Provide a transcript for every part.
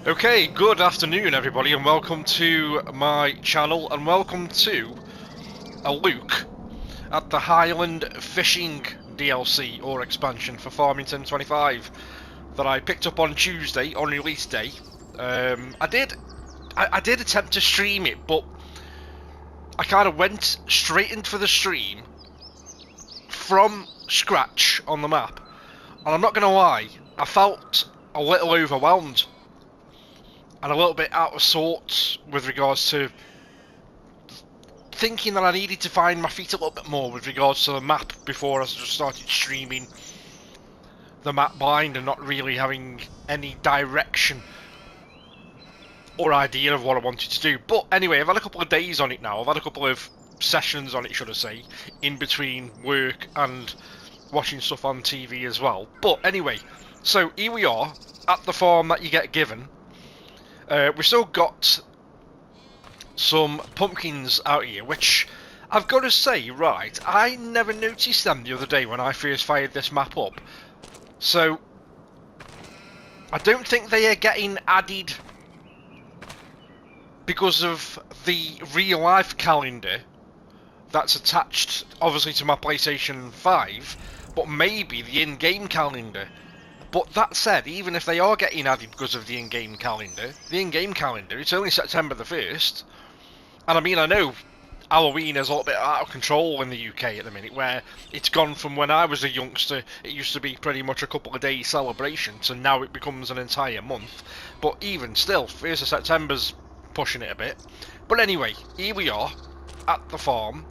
Okay, good afternoon everybody and welcome to my channel and welcome to a look at the Highland Fishing DLC or expansion for Farmington 25 that I picked up on Tuesday on release day. I did attempt to stream it, but I kind of went straight into the stream from scratch on the map, and I'm not going to lie, I felt a little overwhelmed and a little bit out of sorts with regards to thinking that I needed to find my feet a little bit more with regards to the map before I just started streaming the map blind and not really having any direction or idea of what I wanted to do. But anyway, I've had a couple of days on it now. I've had a couple of sessions on it, should I say, in between work and watching stuff on TV as well. But anyway, so here we are at the farm that you get given. We've still got some pumpkins out here, which I've got to say, right, I never noticed them the other day when I first fired this map up. So, I don't think they are getting added because of the real life calendar that's attached, obviously, to my PlayStation 5, but maybe the in-game calendar. But that said, even if they are getting added because of the in-game calendar, it's only September the 1st. And I mean, I know Halloween is a little bit out of control in the UK at the minute, where it's gone from when I was a youngster, it used to be pretty much a couple of days celebration, to now it becomes an entire month. But even still, 1st of September's pushing it a bit. But anyway, here we are, at the farm.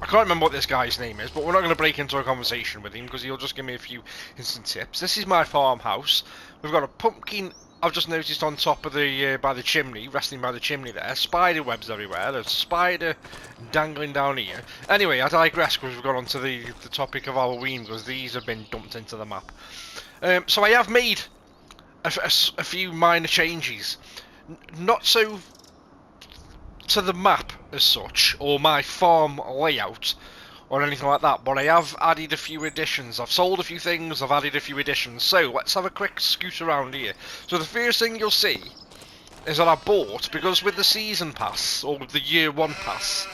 I can't remember what this guy's name is, but we're not going to break into a conversation with him, because he'll just give me a few instant tips. This is my farmhouse. We've got a pumpkin I've just noticed on top of the by the chimney, resting by the chimney there, spider webs everywhere. There's a spider dangling down here. Anyway, I digress because we've got onto the topic of Halloween, because these have been dumped into the map. So I have made a few minor changes, not so to the map as such or my farm layout or anything like that, but I have added a few additions. I've sold a few things, I've added a few additions. So let's have a quick scoot around here. So the first thing you'll see is that I bought, because with the season pass or with the year one pass,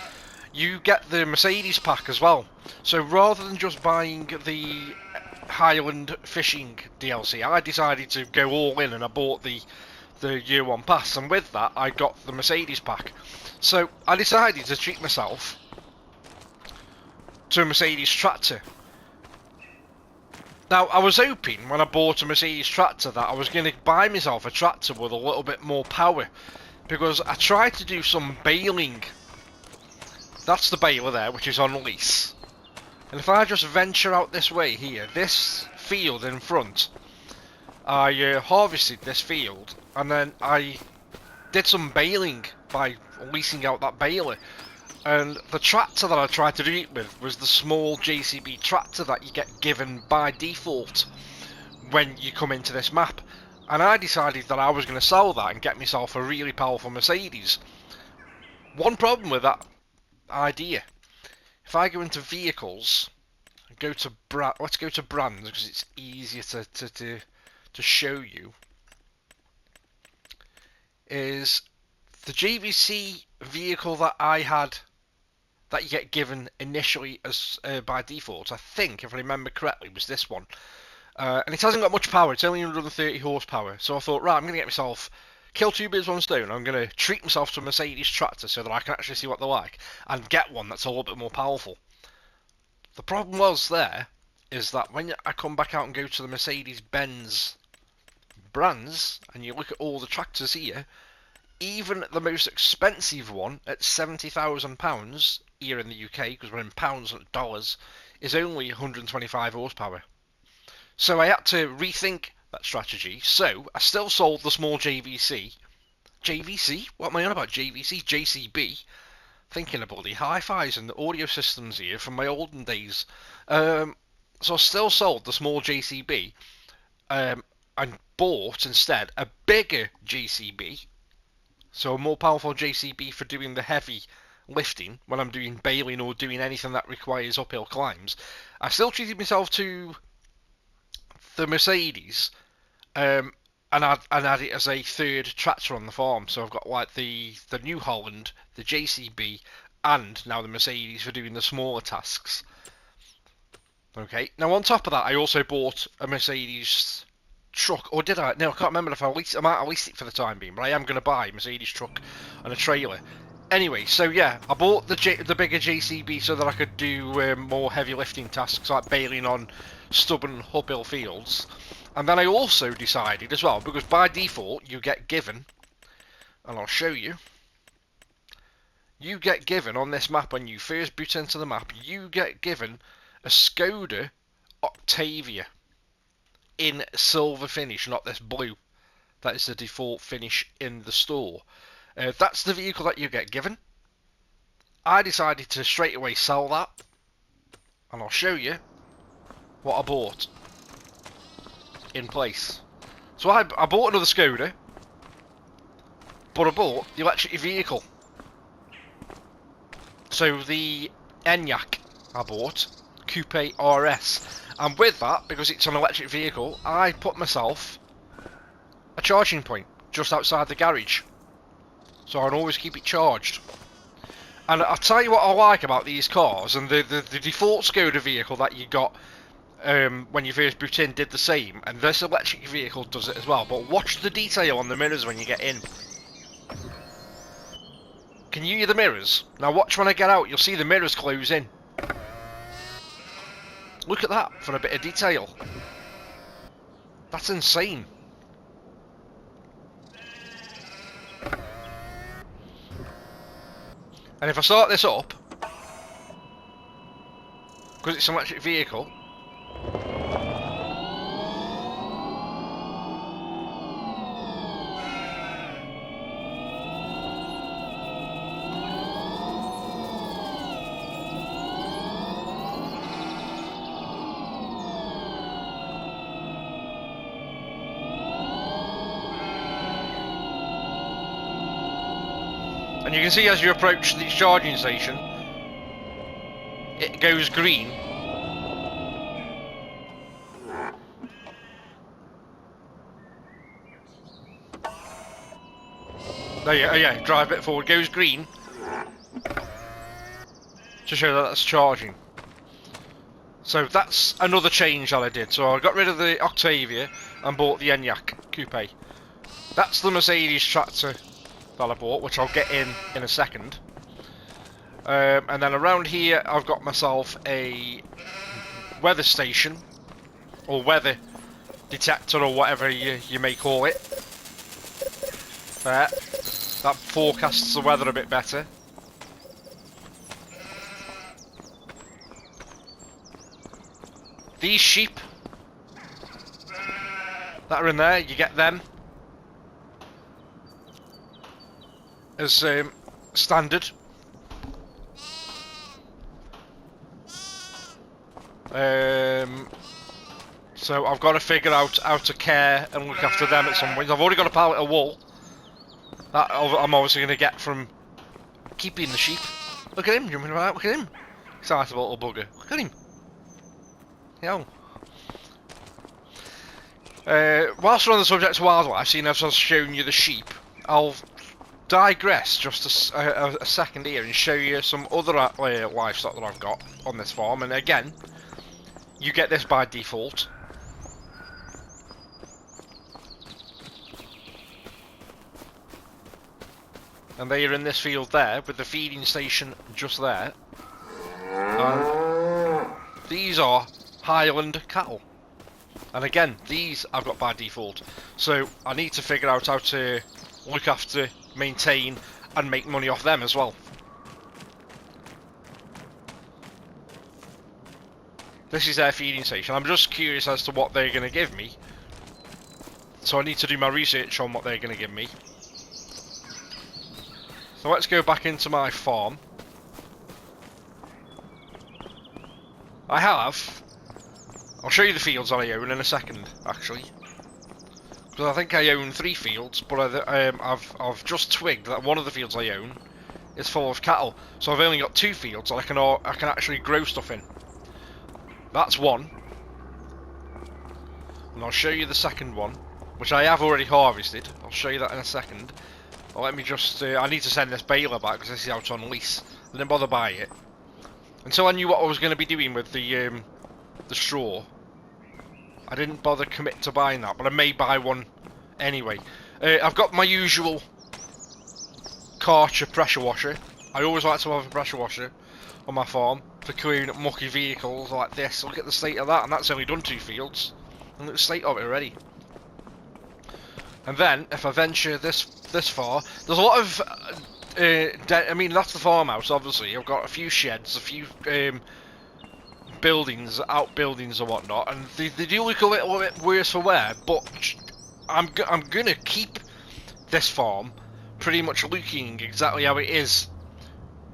you get the Mercedes pack as well. So rather than just buying the Highland fishing DLC, I decided to go all in and I bought the year one pass, and with that I got the Mercedes pack. So I decided to treat myself to a Mercedes tractor. Now, I was hoping when I bought a Mercedes tractor that I was going to buy myself a tractor with a little bit more power, because I tried to do some baling. That's the baler there, which is on lease. And if I just venture out this way here, this field in front, I harvested this field, and then I did some baling by leasing out that baler. And the tractor that I tried to do it with was the small JCB tractor that you get given by default when you come into this map. And I decided that I was going to sell that and get myself a really powerful Mercedes. One problem with that idea: if I go into vehicles, go to let's go to brands, because it's easier to show you, is the JVC vehicle that I had that you get given initially as by default, I think, if I remember correctly, was this one. And it hasn't got much power, it's only 130 horsepower. So I thought, right, I'm going to get myself, kill two birds with one stone. I'm going to treat myself to a Mercedes tractor so that I can actually see what they're like, and get one that's a little bit more powerful. The problem was there, is that when I come back out and go to the Mercedes-Benz brands, and you look at all the tractors here, even the most expensive one at £70,000 here in the UK, because we're in pounds and dollars, is only 125 horsepower. So I had to rethink that strategy. So I still sold the small JVC. JVC? What am I on about? JVC? JCB? Thinking of bloody hi-fis and the audio systems here from my olden days. So I still sold the small JCB, and bought instead a bigger JCB. So a more powerful JCB for doing the heavy lifting when I'm doing baling or doing anything that requires uphill climbs. I still treated myself to the Mercedes, and add it as a third tractor on the farm. So I've got like the new Holland, the JCB, and now the Mercedes for doing the smaller tasks. Okay. Now on top of that, I also bought a Mercedes truck, or did I? No, I can't remember if I leased. I might have leased it for the time being, but I am going to buy a Mercedes truck and a trailer. Anyway, so yeah, I bought the bigger JCB so that I could do more heavy lifting tasks like baling on stubborn uphill fields. And then I also decided as well, because by default you get given, and I'll show you, you get given on this map when you first boot into the map, you get given a Skoda Octavia in silver finish, not this blue. That is the default finish in the store. That's the vehicle that you get given. I decided to straight away sell that, and I'll show you what I bought in place. So I bought another Skoda, but I bought the electric vehicle. So the Enyaq I bought, Coupe RS, and with that, because it's an electric vehicle, I put myself a charging point just outside the garage, so I can always keep it charged. And I'll tell you what I like about these cars, and the default Skoda vehicle that you got when you first boot in did the same, and this electric vehicle does it as well, but watch the detail on the mirrors when you get in. Can you hear the mirrors? Now watch when I get out, you'll see the mirrors close in. Look at that for a bit of detail. That's insane. And if I start this up, because it's an electric vehicle, and you can see as you approach the charging station, it goes green. There you go, oh yeah, drive a bit forward, goes green to show that that's charging. So that's another change that I did. So I got rid of the Octavia and bought the Enyaq Coupe. That's the Mercedes tractor that I bought, which I'll get in a second. And then around here I've got myself a weather station, or weather detector, or whatever you may call it. There. That forecasts the weather a bit better. These sheep that are in there, you get them as standard. So I've got to figure out how to care and look after them at some point. I've already got a pallet of wool that I'm obviously going to get from keeping the sheep. Look at him jumping about, look at him. Excited little bugger. Look at him. Yo. Whilst we're on the subject of wildlife, seeing as I've shown you the sheep, I'll digress just a second here and show you some other livestock that I've got on this farm. And again, you get this by default. And they are in this field there, with the feeding station just there. And these are Highland cattle. And again, these I've got by default. So I need to figure out how to look after, maintain, and make money off them as well. This is their feeding station. I'm just curious as to what they're going to give me. So I need to do my research on what they're going to give me. So let's go back into my farm. I'll show you the fields that I own in a second, actually. Because I think I own 3 fields, but I've just twigged that one of the fields I own is full of cattle. So I've only got 2 fields that I can actually grow stuff in. That's one. And I'll show you the second one which I have already harvested. I'll show you that in a second. Well, let me just, I need to send this baler back because this is out on lease. I didn't bother buying it until I knew what I was going to be doing with the straw. I didn't bother commit to buying that, but I may buy one anyway. I've got my usual Karcher pressure washer. I always like to have a pressure washer on my farm for clearing up mucky vehicles like this. Look at the state of that, and that's only done 2 fields. And look at the state of it already. And then, if I venture this far, there's a lot of, I mean, that's the farmhouse, obviously. I've got a few sheds, a few buildings, outbuildings and whatnot, and they do look a little bit worse for wear, but I'm going to keep this farm pretty much looking exactly how it is,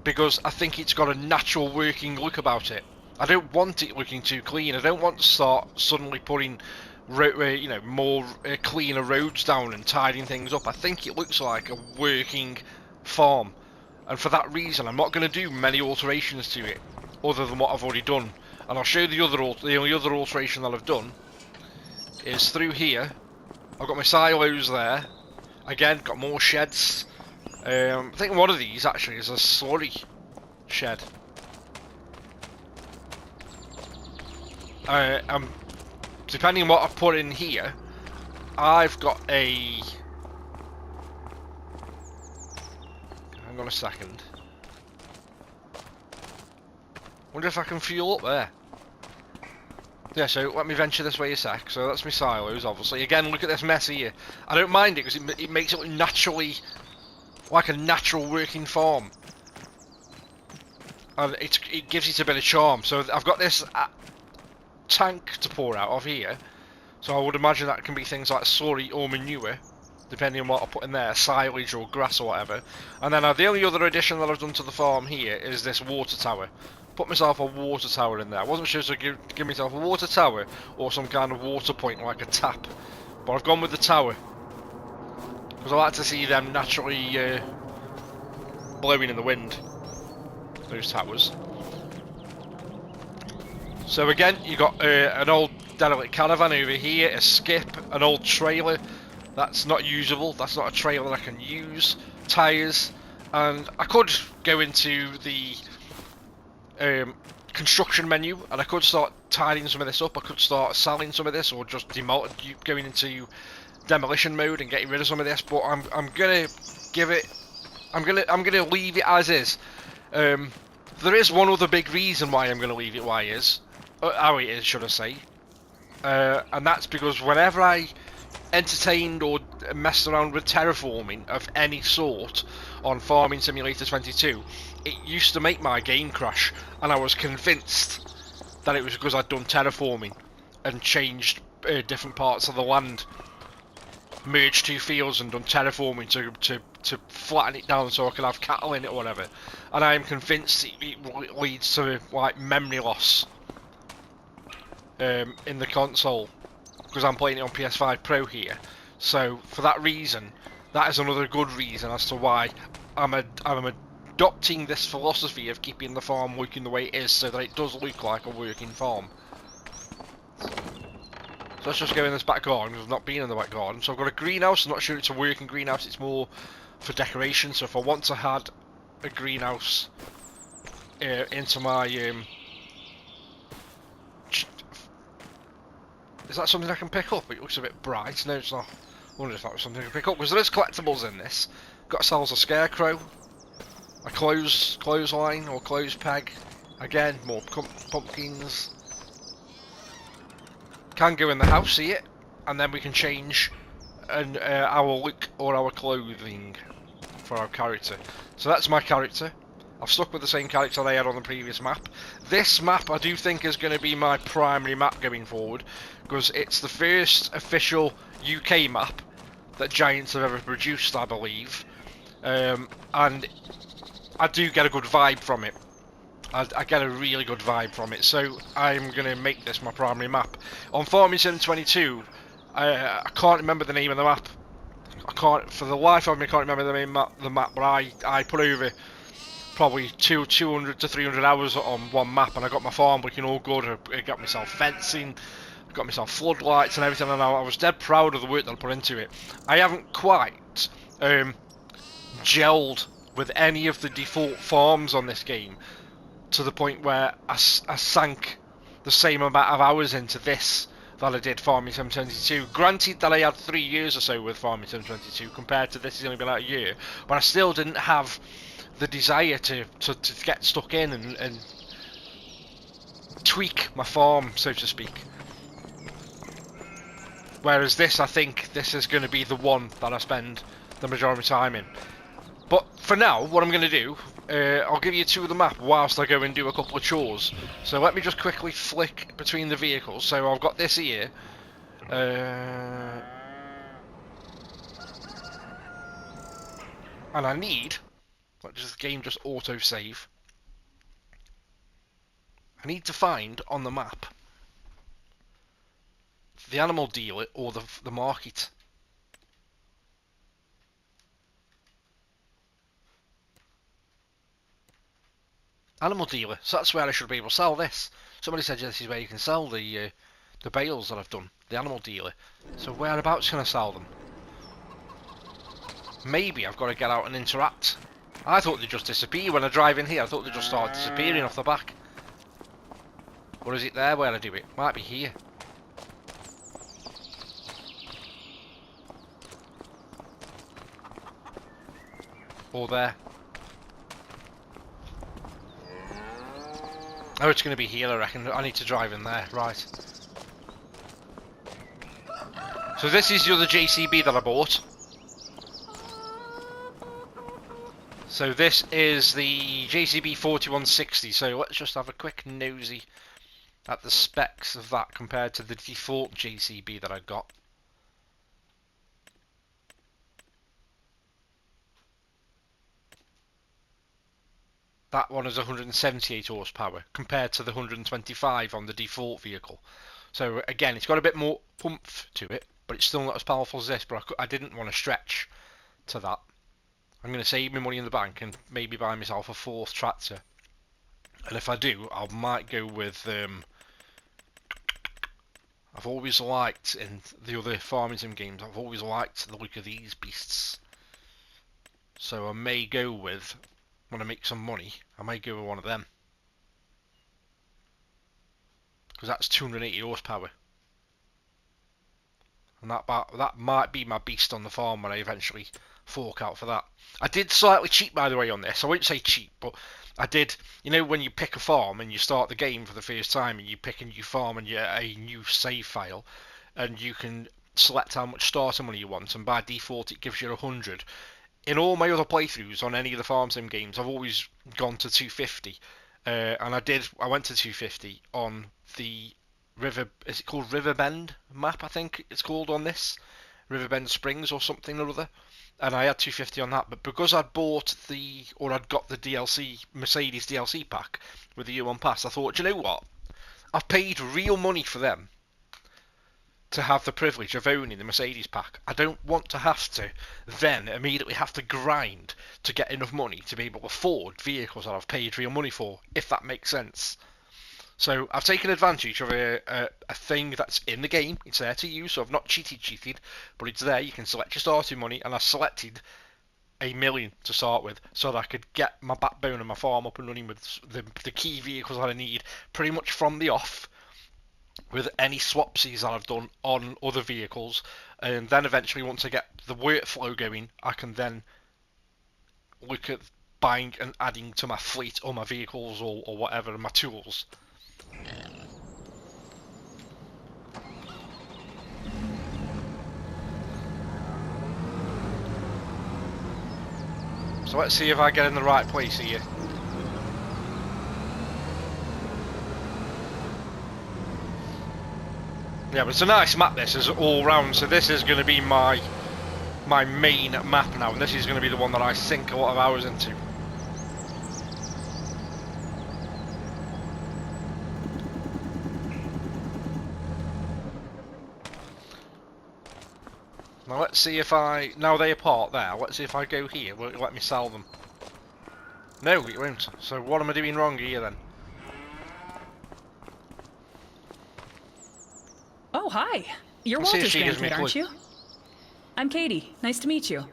because I think it's got a natural working look about it. I don't want it looking too clean. I don't want to start suddenly putting you know, more cleaner roads down and tidying things up. I think it looks like a working farm, and for that reason I'm not going to do many alterations to it other than what I've already done. And I'll show you the only other alteration that I've done is through here. I've got my silos there. Again, got more sheds. I think one of these actually is a slurry shed. Depending on what I've put in here, I've got a... Hang on a second. Wonder if I can fuel up there. Yeah, so let me venture this way a sec. So that's my silos, obviously. Again, look at this mess here. I don't mind it because it makes it look naturally like a natural working farm, and it gives it a bit of charm. So I've got this tank to pour out of here, so I would imagine that can be things like slurry or manure, depending on what I put in there, silage or grass or whatever. And then the only other addition that I've done to the farm here is this water tower. Put myself a water tower in there. I wasn't sure to give myself a water tower or some kind of water point like a tap, but I've gone with the tower because I like to see them naturally blowing in the wind, those towers. So again, you got an old derelict caravan over here, a skip, an old trailer that's not usable, that's not a trailer that I can use, tyres, and I could go into the construction menu and I could start tidying some of this up. I could start selling some of this, or just going into demolition mode and getting rid of some of this, but I'm gonna give it, I'm gonna leave it as is. There is one other big reason why I'm gonna leave it how it is, should I say, and that's because whenever I entertained or messed around with terraforming of any sort on Farming Simulator 22, it used to make my game crash, and I was convinced that it was because I'd done terraforming and changed different parts of the land, merged 2 fields and done terraforming to flatten it down so I could have cattle in it or whatever. And I am convinced it leads to like memory loss in the console, because I'm playing it on PS5 Pro here. So for that reason, that is another good reason as to why I'm adopting this philosophy of keeping the farm working the way it is, so that it does look like a working farm. So let's just go in this back garden, because I've not been in the back garden. So I've got a greenhouse. I'm not sure it's a working greenhouse, it's more for decoration. So if I want to add a greenhouse into my is that something I can pick up? It looks a bit bright. No, it's not. I wonder if that was something I can pick up, because there is collectibles in this. Got ourselves a scarecrow, a clothesline or clothes peg. Again, more pumpkins. Can go in the house, see it, and then we can change our look or our clothing for our character. So that's my character. I've stuck with the same character I had on the previous map. This map I do think is going to be my primary map going forward, because it's the first official UK map that Giants have ever produced, I believe, and I do get a good vibe from it. I get a really good vibe from it, so I'm going to make this my primary map. On Farming Sim 22, I can't remember the name of the map. For the life of me, I can't remember the name of the map, but I put over probably 200 to 300 hours on one map, and I got my farm looking all good. I got myself fencing, got myself floodlights and everything, and I was dead proud of the work that I put into it. I haven't quite gelled with any of the default farms on this game to the point where I sank the same amount of hours into this that I did Farming Sim 22. Granted that I had 3 years or so with Farming Sim 22 compared to this has only been out a year, but I still didn't have the desire to get stuck in and tweak my farm, so to speak. Whereas this, I think this is going to be the one that I spend the majority of my time in. But for now, what I'm going to do, I'll give you 2 of the map whilst I go and do a couple of chores. So let me just quickly flick between the vehicles. So I've got this here. And I need, let the game just auto-save. I need to find on the map the animal dealer or the market. Animal dealer, so that's where I should be able to sell this. Somebody said this is where you can sell the bales that I've done, the animal dealer. So whereabouts can I sell them? Maybe I've got to get out and interact. I thought they'd just disappear when I drive in here. I thought they'd just start disappearing off the back. Or is it there where I do it? Might be here. Or there. Oh, it's going to be here, I reckon. I need to drive in there. Right. So this is the other JCB that I bought. So this is the JCB 4160. So let's just have a quick nosy at the specs of that compared to the default JCB that I got. That one is 178 horsepower compared to the 125 on the default vehicle. So again, it's got a bit more oomph to it, but it's still not as powerful as this. But I didn't want to stretch to that. I'm going to save my money in the bank and maybe buy myself a 4th tractor. And if I do, I might go with... I've always liked, in the other farming sim games, I've always liked the look of these beasts. So I may go with... when I make some money, I might go with one of them. Because that's 280 horsepower. And that might be my beast on the farm when I eventually fork out for that. I did slightly cheat, by the way, on this. I won't say cheat, but I did... You know when you pick a farm and you start the game for the first time and you pick a new farm and a new save file, and you can select how much starter money you want, and by default it gives you 100. In all my other playthroughs on any of the farm sim games, I've always gone to 250, and I went to 250 on the is it called Riverbend map? I think it's called on this, Riverbend Springs or something or other, and I had 250 on that. But because I'd got the DLC Mercedes DLC pack with the year-one pass, I thought, you know what? I've paid real money for them to have the privilege of owning the Mercedes pack. I don't want to have to then immediately have to grind to get enough money to be able to afford vehicles that I've paid real money for, if that makes sense. So I've taken advantage of a thing that's in the game. It's there to use, so I've not cheated, but it's there. You can select your starting money, and I selected $1 million to start with, so that I could get my backbone and my farm up and running with the key vehicles that I need pretty much from the off, with any swapsies that I've done on other vehicles. And then eventually, once I get the workflow going, I can then look at buying and adding to my fleet or my vehicles or whatever, my tools. So let's see if I get in the right place here. Yeah, but it's a nice map, this is all round, so this is going to be my main map now, and this is going to be the one that I sink a lot of hours into. Now let's see if now they are parked there, let's see if I go here, will it let me sell them? No, it won't. So what am I doing wrong here then? hi. You're Let's see if Walter's she gives me grandkid, a aren't clue. you? I'm Katie. Nice to meet you.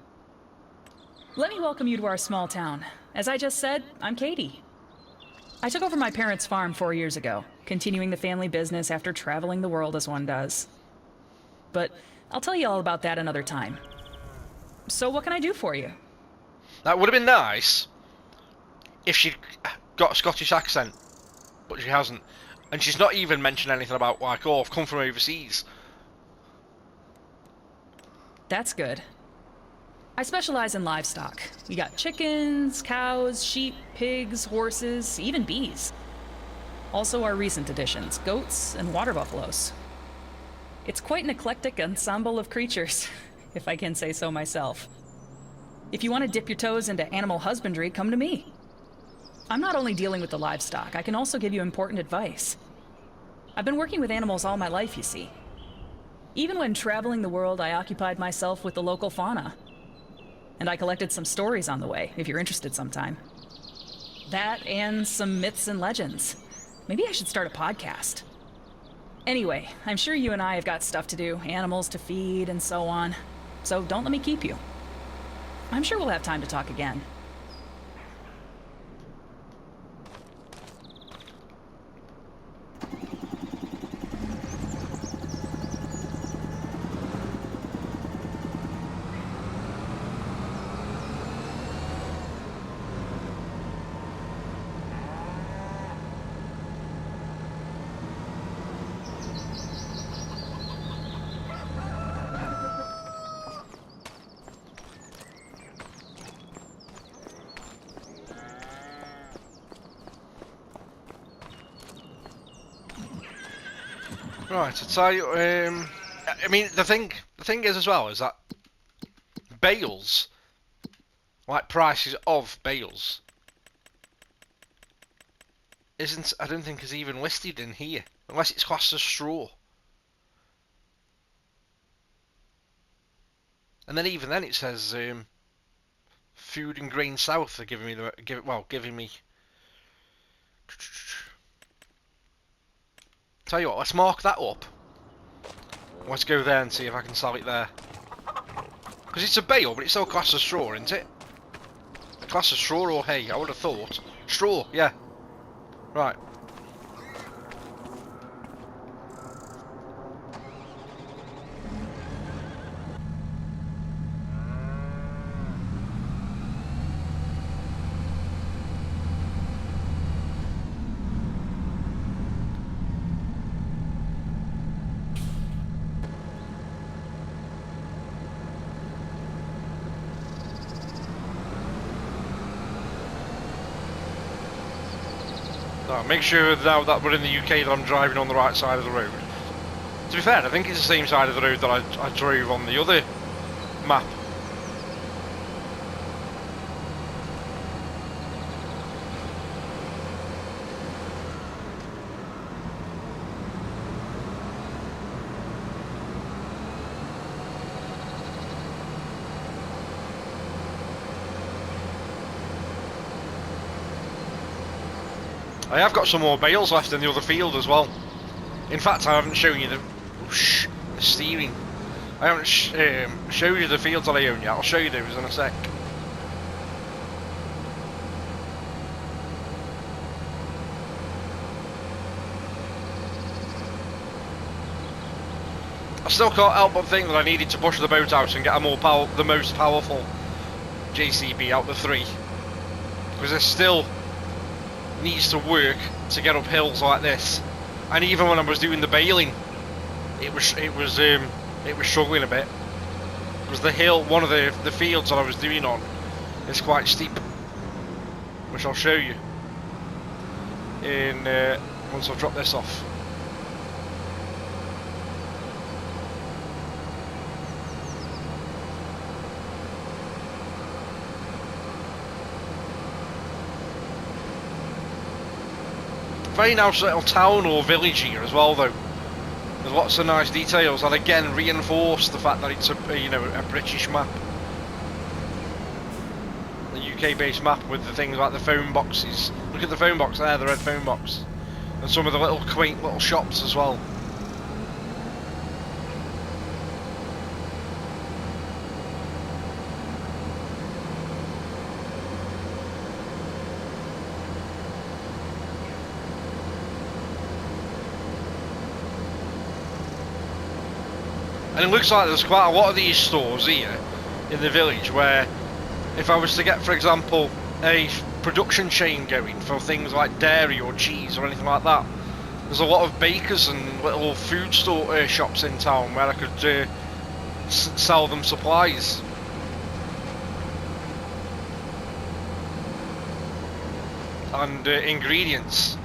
Let me welcome you to our small town. As I just said, I'm Katie. I took over my parents' farm 4 years ago, continuing the family business after traveling the world as one does. But I'll tell you all about that another time. So what can I do for you? That would have been nice if she'd got a Scottish accent, but she hasn't. And she's not even mentioned anything about, like, oh, I've come from overseas. That's good. I specialize in livestock. We got chickens, cows, sheep, pigs, horses, even bees. Also our recent additions, goats and water buffaloes. It's quite an eclectic ensemble of creatures, if I can say so myself. If you want to dip your toes into animal husbandry, come to me. I'm not only dealing with the livestock, I can also give you important advice. I've been working with animals all my life, you see. Even when traveling the world, I occupied myself with the local fauna. And I collected some stories on the way, if you're interested sometime. That and some myths and legends. Maybe I should start a podcast. Anyway, I'm sure you and I have got stuff to do, animals to feed and so on. So don't let me keep you. I'm sure we'll have time to talk again. Right, to tell you, I mean, the thing is as well is that bales, like prices of bales, I don't think is even listed in here, unless it's classed as straw. And then even then it says Food and Grain South are giving me. Tell you what, let's mark that up. Let's go there and see if I can sell it there. Because it's a bale, but it's still classed as straw, isn't it? Classed as straw or hay, I would have thought. Straw, yeah. Right. Now, make sure now that we're in the UK that I'm driving on the right side of the road. To be fair, I think it's the same side of the road that I drove on the other map. I have got some more bales left in the other field as well. In fact, I haven't shown you the steering. I haven't showed you the fields that I own yet. I'll show you those in a sec. I still can't help but think that I needed to push the boat out and get the most powerful JCB out of the three, because it still needs to work to get up hills like this. And even when I was doing the baling, it was struggling a bit. Because the hill, one of the fields that I was doing on, is quite steep, which I'll show you in once I've dropped this off. Very nice little town or village here as well, though. There's lots of nice details that again reinforce the fact that it's a British map, a UK-based map with the things like the phone boxes. Look at the phone box there, the red phone box, and some of the little quaint little shops as well. 'Cause it's still needs to work to get up hills like this. And even when I was doing the baling, it was struggling a bit. Because the hill, one of the fields that I was doing on, is quite steep, which I'll show you in once I've dropped this off. And it looks like there's quite a lot of these stores here in the village where if I was to get, for example, a production chain going for things like dairy or cheese or anything like that, there's a lot of bakers and little food store shops in town where I could sell them supplies. And ingredients.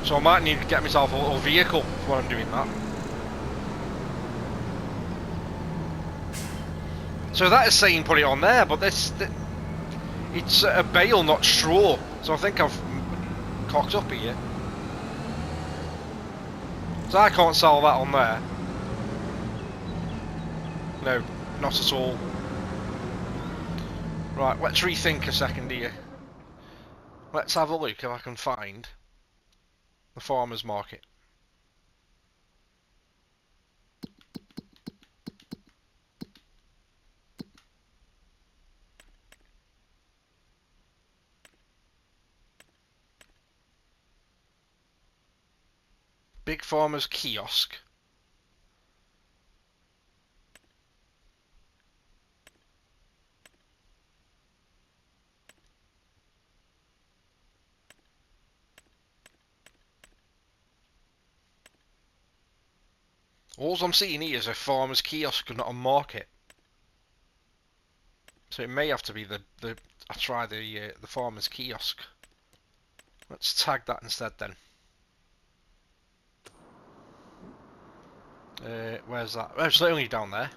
So I might need to get myself a little vehicle while I'm doing that. So that is saying put it on there, but it's a bale, not straw. So I think I've cocked up here. So I can't sell that on there. No, not at all. Right, let's rethink a second here. Let's have a look if I can find the farmer's market. Big Farmer's Kiosk. All I'm seeing here is a farmer's kiosk and not a market. So it may have to be I try the farmer's kiosk. Let's tag that instead then. Where's that? Oh, it's only down there.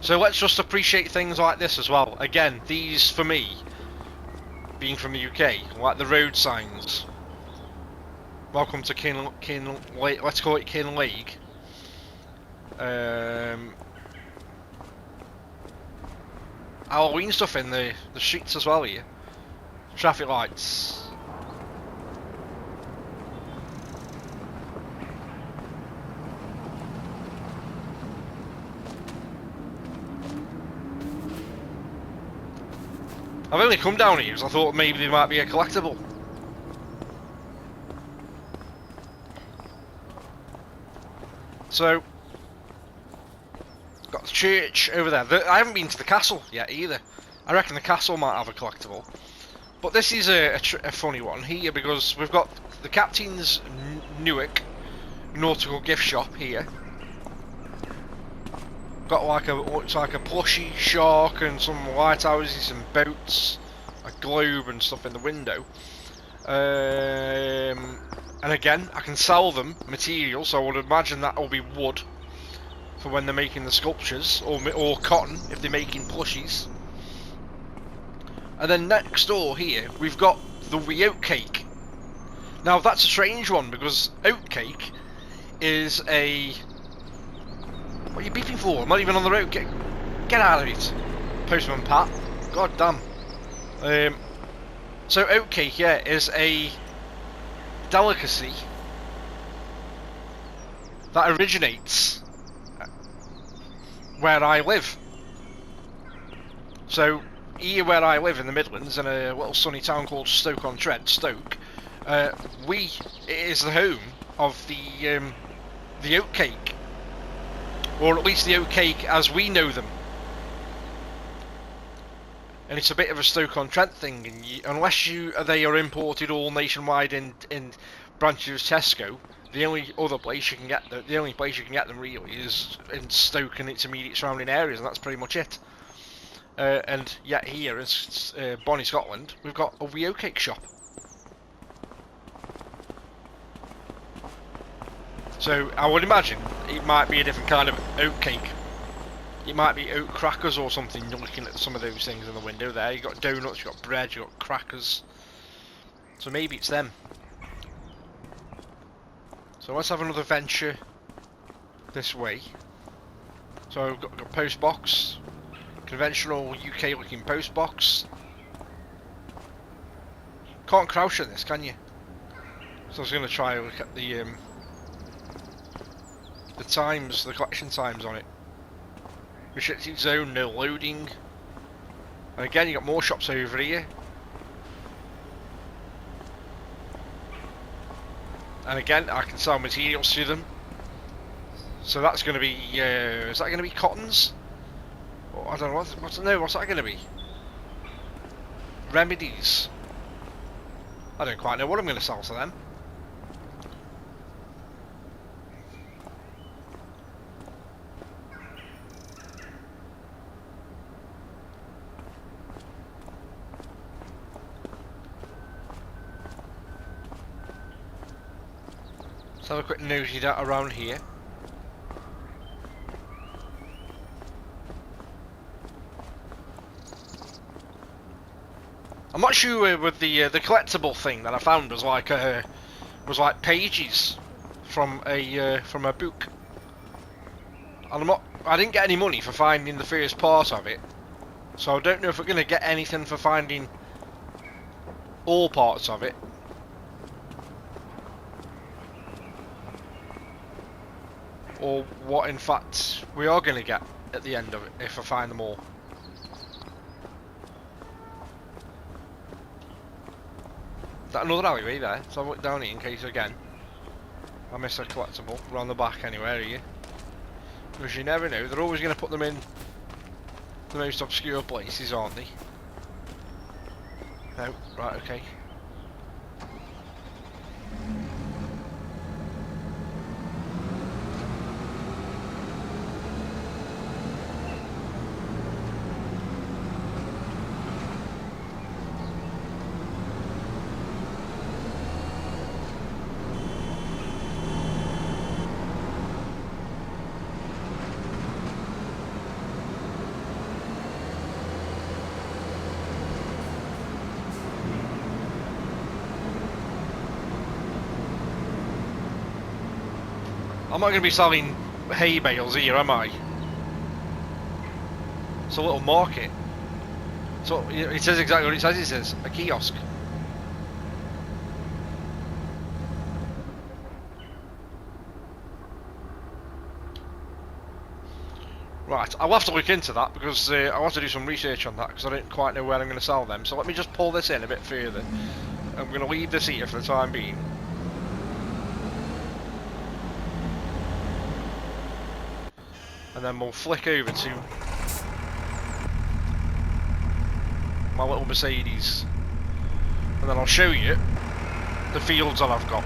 So let's just appreciate things like this as well. Again, these for me, being from the UK, like the road signs. Welcome to Kin Lake. Let's call it Kin Lake. Halloween stuff in the streets as well here. Traffic lights. I've only come down here because I thought maybe there might be a collectible. So, got the church over there. I haven't been to the castle yet either. I reckon the castle might have a collectible. But this is a funny one here because we've got the Captain's Newark Nautical Gift Shop here. Got like it's like a plushy shark and some lighthouses and boats, a globe and stuff in the window. And again, I can sell them material, so I would imagine that will be wood for when they're making the sculptures, or cotton if they're making plushies. And then next door here, we've got the wee oatcake. Now that's a strange one because oatcake is a... What are you beeping for? I'm not even on the road. Get out of it, Postman Pat. God damn. So oatcake, yeah, is a delicacy that originates where I live. So here where I live in the Midlands, in a little sunny town called Stoke-on-Trent, Stoke, it is the home of the oatcake. Or at least the oatcake as we know them. And it's a bit of a Stoke-on-Trent thing, and unless they are imported all nationwide in branches of Tesco, the only other place you can get the only place you can get them really is in Stoke and its immediate surrounding areas, and that's pretty much it. And yet here in Bonnie, Scotland, we've got a wee oatcake shop. So I would imagine it might be a different kind of oatcake. It might be oat crackers or something. You're looking at some of those things in the window there. You've got donuts, you've got bread, you've got crackers. So maybe it's them. So let's have another venture this way. So we've got post box, conventional UK looking post box. Can't crouch in this, can you? So I was going to try and look at the times, the collection times on it. Restricted zone, no loading. And again, you got more shops over here. And again, I can sell materials to them. So that's going to be, is that going to be cottons? Oh, I don't know, what's that going to be? Remedies. I don't quite know what I'm going to sell to them. Let's have a quick nosy that around here. I'm not sure with the collectible thing that I found was like pages from a book, and I didn't get any money for finding the first part of it, so I don't know if we're gonna get anything for finding all parts of it. Or what in fact we are going to get at the end of it, if I find them all. Is that another alleyway there? So I'll look down here in case again I miss a collectible. Around the back anywhere, are you? Because you never know, they're always going to put them in the most obscure places, aren't they? No, right, okay. I'm not going to be selling hay bales here, am I? It's a little market. So it says exactly what it says. It says a kiosk. Right, I'll have to look into that because I'll have to do some research on that because I don't quite know where I'm going to sell them. So let me just pull this in a bit further. I'm going to leave this here for the time being. And then we'll flick over to my little Mercedes. And then I'll show you the fields that I've got.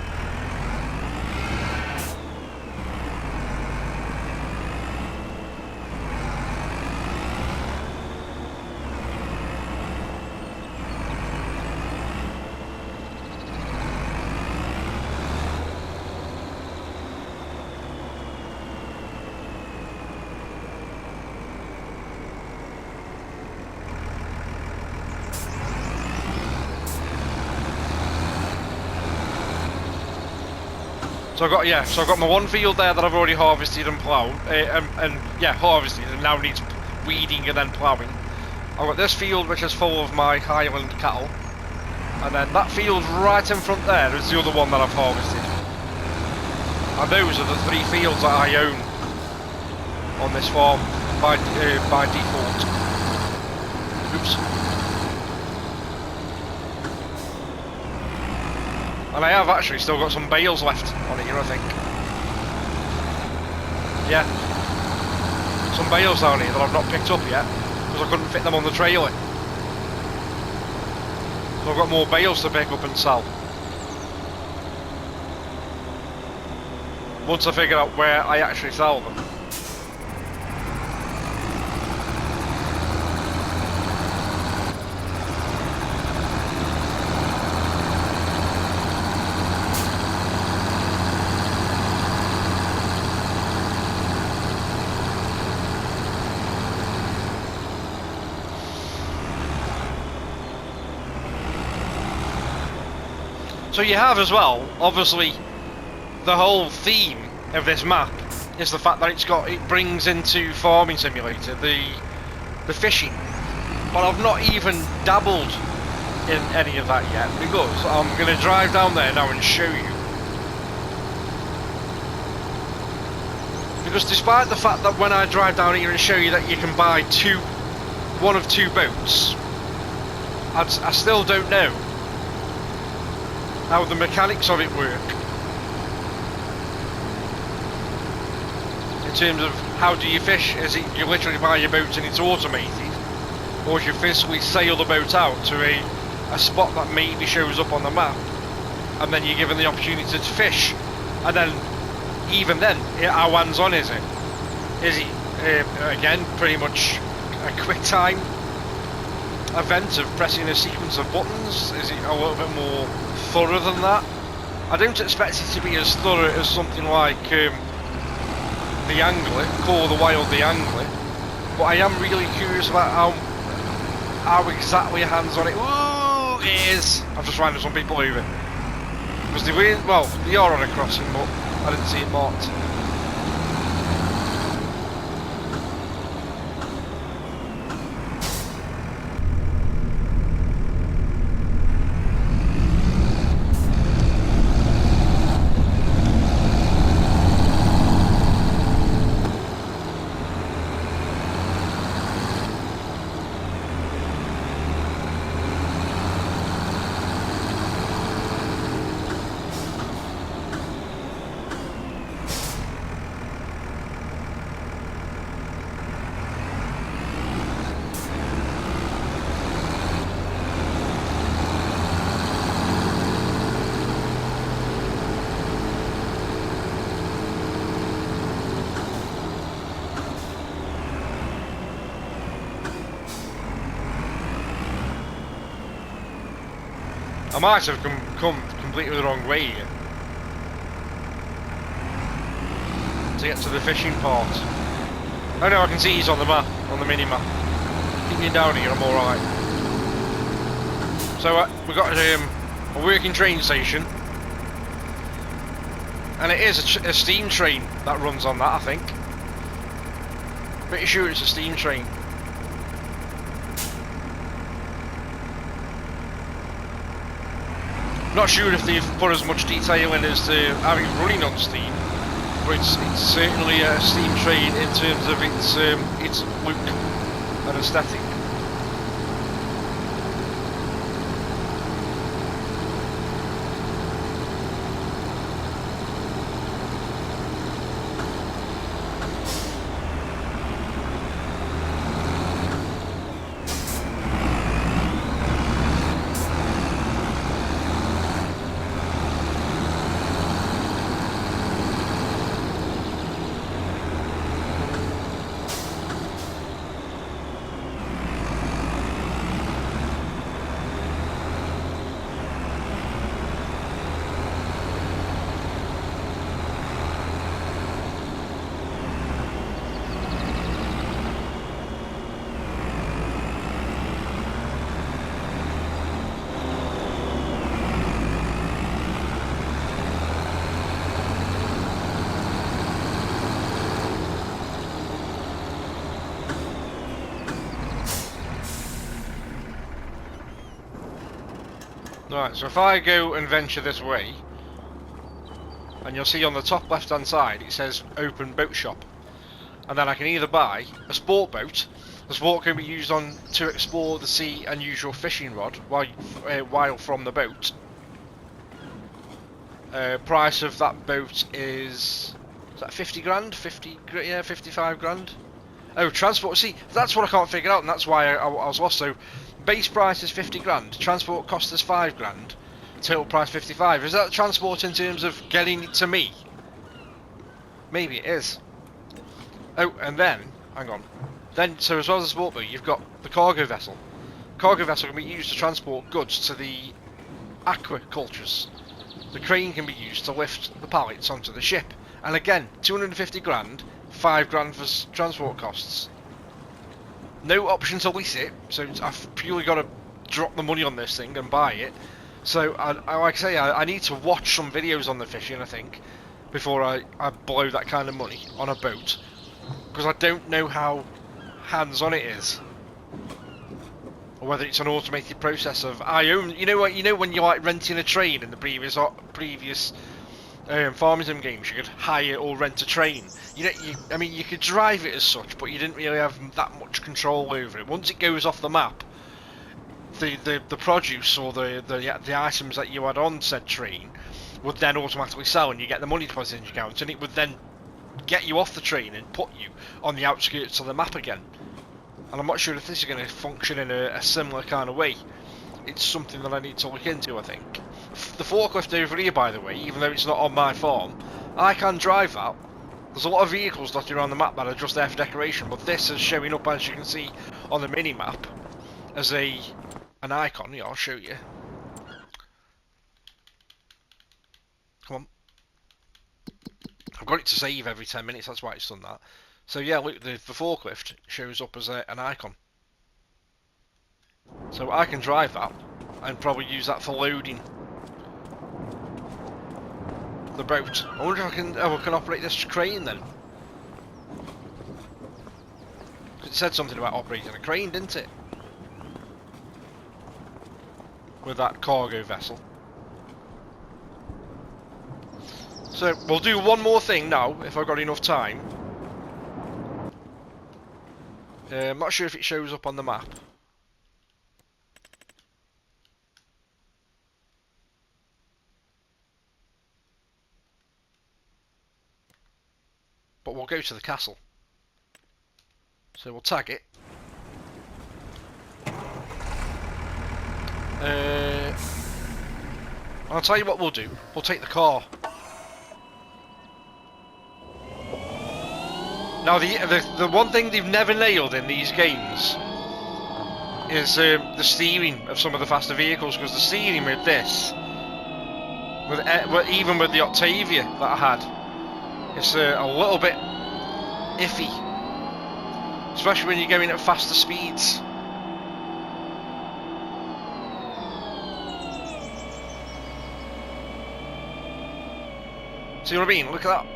So I've got my one field there that I've already harvested and ploughed, harvested and now needs weeding and then ploughing. I've got this field which is full of my Highland cattle, and then that field right in front there is the other one that I've harvested. And those are the three fields that I own on this farm by default. Oops. And I have actually still got some bales left on here, I think. Yeah. Some bales down here that I've not picked up yet, because I couldn't fit them on the trailer. So I've got more bales to pick up and sell. Once I figure out where I actually sell them. So you have as well, obviously, the whole theme of this map is the fact that it brings into Farming Simulator the fishing. But I've not even dabbled in any of that yet, because I'm going to drive down there now and show you. Because despite the fact that when I drive down here and show you that you can buy one of two boats, I still don't know how the mechanics of it work. In terms of how do you fish? Is it you literally buy your boat and it's automated, or do you physically sail the boat out to a spot that maybe shows up on the map, and then you're given the opportunity to fish, and then even then, how hands-on is it? Is it again pretty much a quick time event of pressing a sequence of buttons? Is it a little bit more thorough than that? I don't expect it to be as thorough as something like the Angler, Call of the Wild the Angler, but I am really curious about how exactly hands-on it is. I'm just finding some people over, because they are on a crossing, but I didn't see it marked. I might have come completely the wrong way here to get to the fishing part. Oh no, I can see he's on the map, on the mini map. Keep me down here, I'm alright. So we've got a working train station, and it is a steam train that runs on that, I think. Pretty sure it's a steam train. Not sure if they've put as much detail in as to having it running on steam, but it's certainly a steam train in terms of its look and aesthetic. Right, so if I go and venture this way, and you'll see on the top left hand side it says open boat shop, and then I can either buy a sport boat. The sport can be used to explore the sea and use your fishing rod while from the boat. Price of that boat is that 50 grand? 55 grand. Oh, transport. See, that's what I can't figure out, and that's why I was lost. So base price is 50 grand, transport cost us 5 grand, total price 55. Is that transport in terms of getting it to me? Maybe it is. Oh, and then, hang on. Then, so as well as the sport boat, you've got the cargo vessel. Cargo vessel can be used to transport goods to the aquacultures. The crane can be used to lift the pallets onto the ship. And again, 250 grand, 5 grand for transport costs. No option to lease it, so I've purely got to drop the money on this thing and buy it. So, like I say, I need to watch some videos on the fishing, I think, before I blow that kind of money on a boat, because I don't know how hands-on it is, or whether it's an automated process of I own. You know what? You know when you're like renting a train in the previous Farming Sim games, you could hire or rent a train. I mean, you could drive it as such, but you didn't really have that much control over it. Once it goes off the map, the produce or the items that you had on said train would then automatically sell, and you get the money deposited in your account, and it would then get you off the train and put you on the outskirts of the map again. And I'm not sure if this is going to function in a similar kind of way. It's something that I need to look into, I think. The forklift over here, by the way, even though it's not on my farm, I can drive that. There's a lot of vehicles dotted around the map that are just there for decoration, but this is showing up, as you can see on the mini-map, as an icon. Yeah, I'll show you. Come on. I've got it to save every 10 minutes, that's why it's done that. So yeah, look, the forklift shows up as an icon. So I can drive that, and probably use that for loading the boat. I wonder if I can operate this crane then. It said something about operating a crane, didn't it? With that cargo vessel. So we'll do one more thing now, if I've got enough time. I'm not sure if it shows up on the map. But we'll go to the castle. So we'll tag it. I'll tell you what we'll do. We'll take the car. Now the one thing they've never nailed in these games is the steering of some of the faster vehicles, because the steering with this, even with the Octavia that I had, it's a little bit iffy, especially when you're going at faster speeds. See what I mean? Look at that.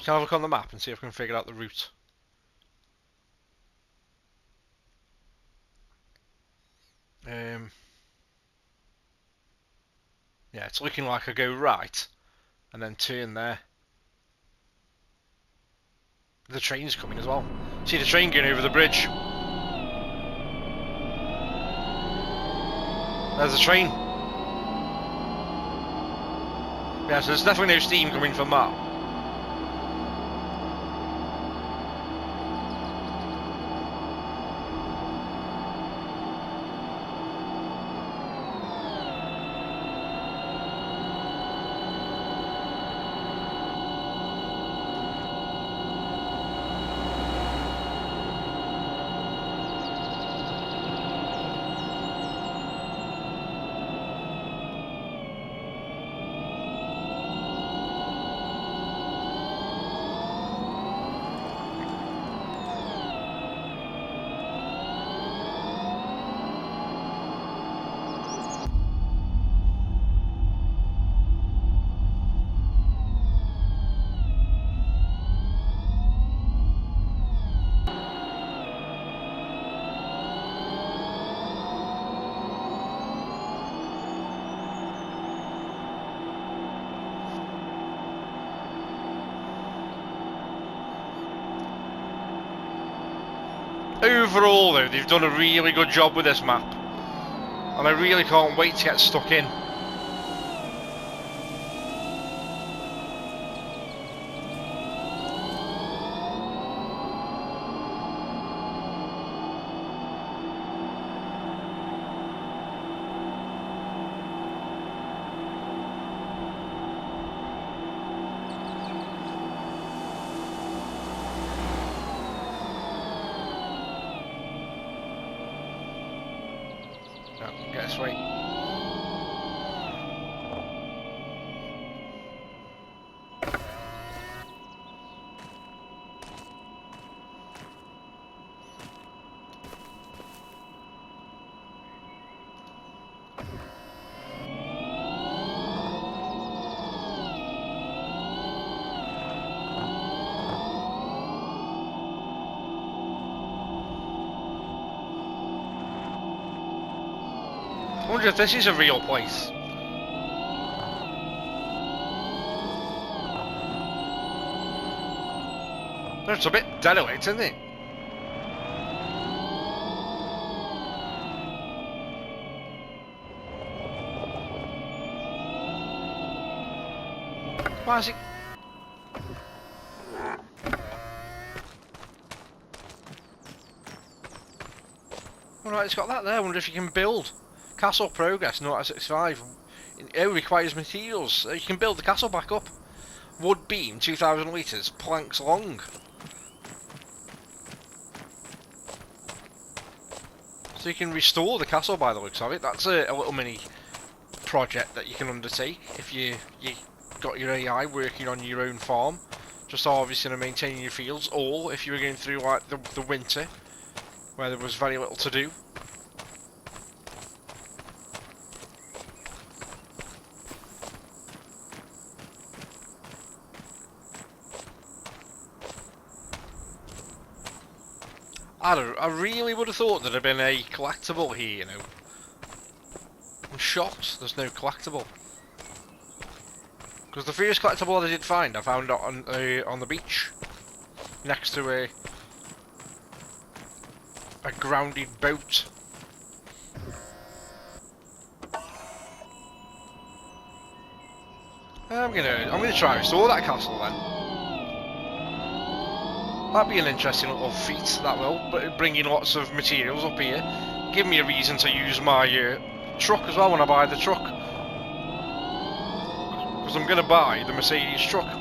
Can I look on the map and see if I can figure out the route? Yeah, it's looking like I go right and then turn there. The train's coming as well. See the train going over the bridge. There's the train. Yeah, so there's definitely no steam coming from that. Overall though, they've done a really good job with this map, and I really can't wait to get stuck in. Get us right. I wonder if this is a real place. It's a bit derelict, isn't it? Why is it? Alright, it's got that there. I wonder if you can build. Castle progress, not at 65. It requires materials. So you can build the castle back up. Wood beam, 2,000 litres, planks long. So you can restore the castle by the looks of it. That's a little mini project that you can undertake if you got your AI working on your own farm. Just obviously to maintain your fields, or if you were going through like the winter where there was very little to do. I really would have thought there'd have been a collectible here, you know. I'm shocked there's no collectible. Because the first collectible I did find, I found it on the beach. Next to a grounded boat. I'm gonna try and restore that castle then. That'd be an interesting little feat, that will, but bringing lots of materials up here. Give me a reason to use my truck as well when I buy the truck. Because I'm going to buy the Mercedes truck.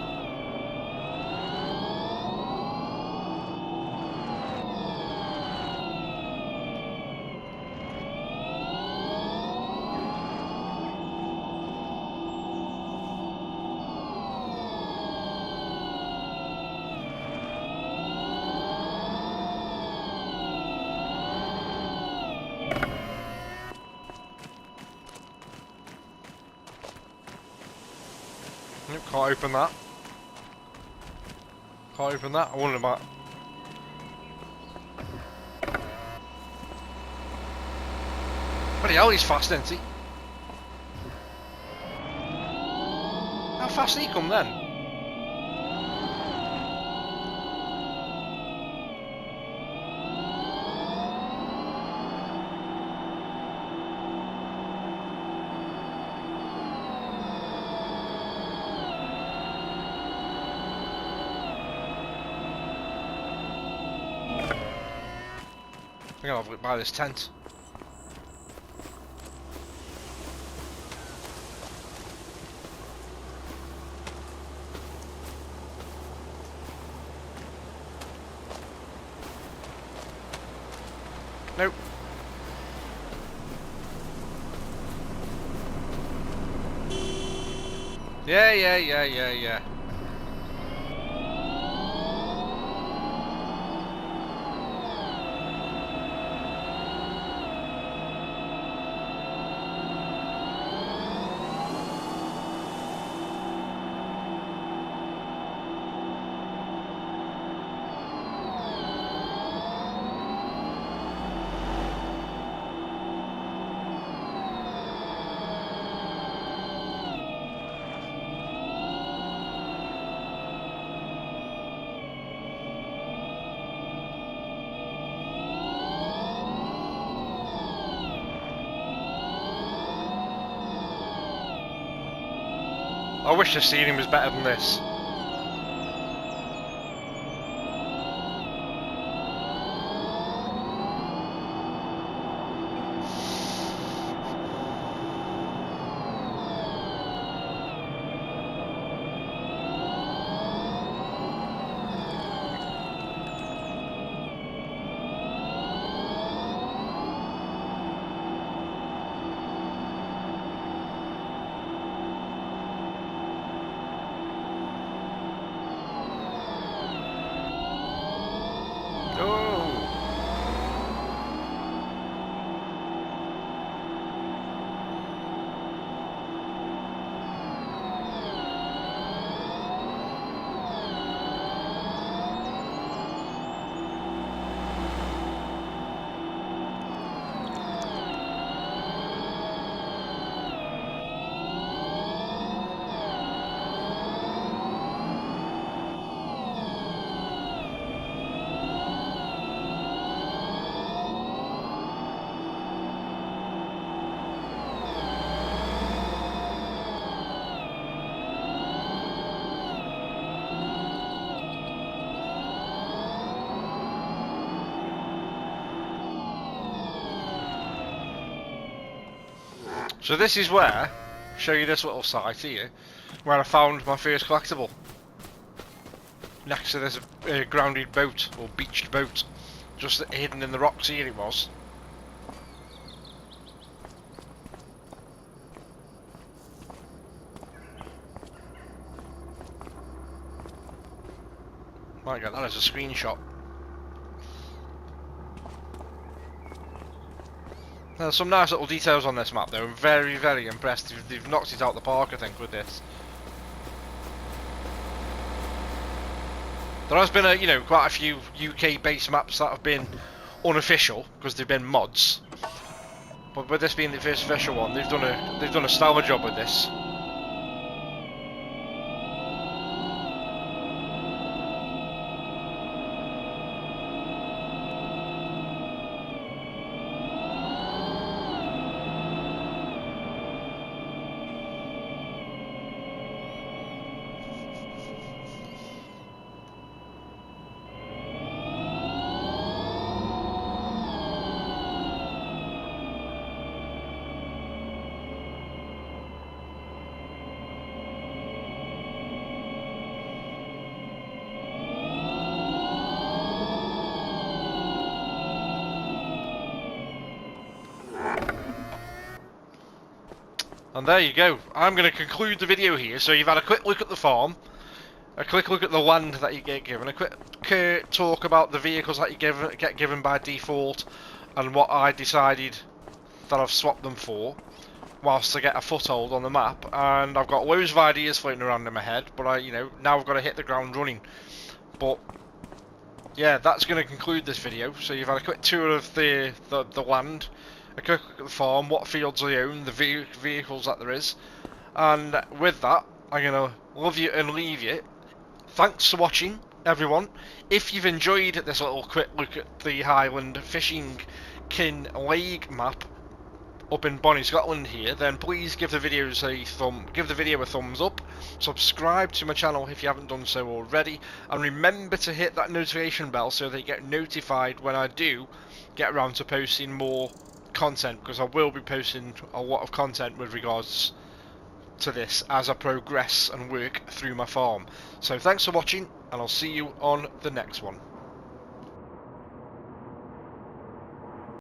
Nope, can't open that. Can't open that. I wonder about. Bloody hell, he's fast, isn't he? How fast did he come then? I'm gonna have a look by this tent. Nope. Yeah. I wish the steering was better than this. Oh! So this is where, show you this little site here, where I found my first collectible. Next to this grounded boat, or beached boat. Just hidden in the rocks here it was. Might get that as a screenshot. There's some nice little details on this map though. I'm very, very impressed. They've knocked it out the park, I think, with this. There has been quite a few UK-based maps that have been unofficial because they've been mods. But with this being the first official one, they've done a stellar job with this. And there you go. I'm going to conclude the video here. So you've had a quick look at the farm, a quick look at the land that you get given, a quick talk about the vehicles that you get given by default, and what I decided that I've swapped them for, whilst I get a foothold on the map. And I've got loads of ideas floating around in my head, but now I've got to hit the ground running. But yeah, that's going to conclude this video. So you've had a quick tour of the land, a quick look at the farm, what fields I own, the vehicles that there is, and with that, I'm going to love you and leave you. Thanks for watching, everyone. If you've enjoyed this little quick look at the Highland Fishing Lake map up in Bonnie, Scotland here, then please give the video a thumbs up, subscribe to my channel if you haven't done so already, and remember to hit that notification bell so that you get notified when I do get around to posting more content, because I will be posting a lot of content with regards to this as I progress and work through my farm. So thanks for watching, and I'll see you on the next one.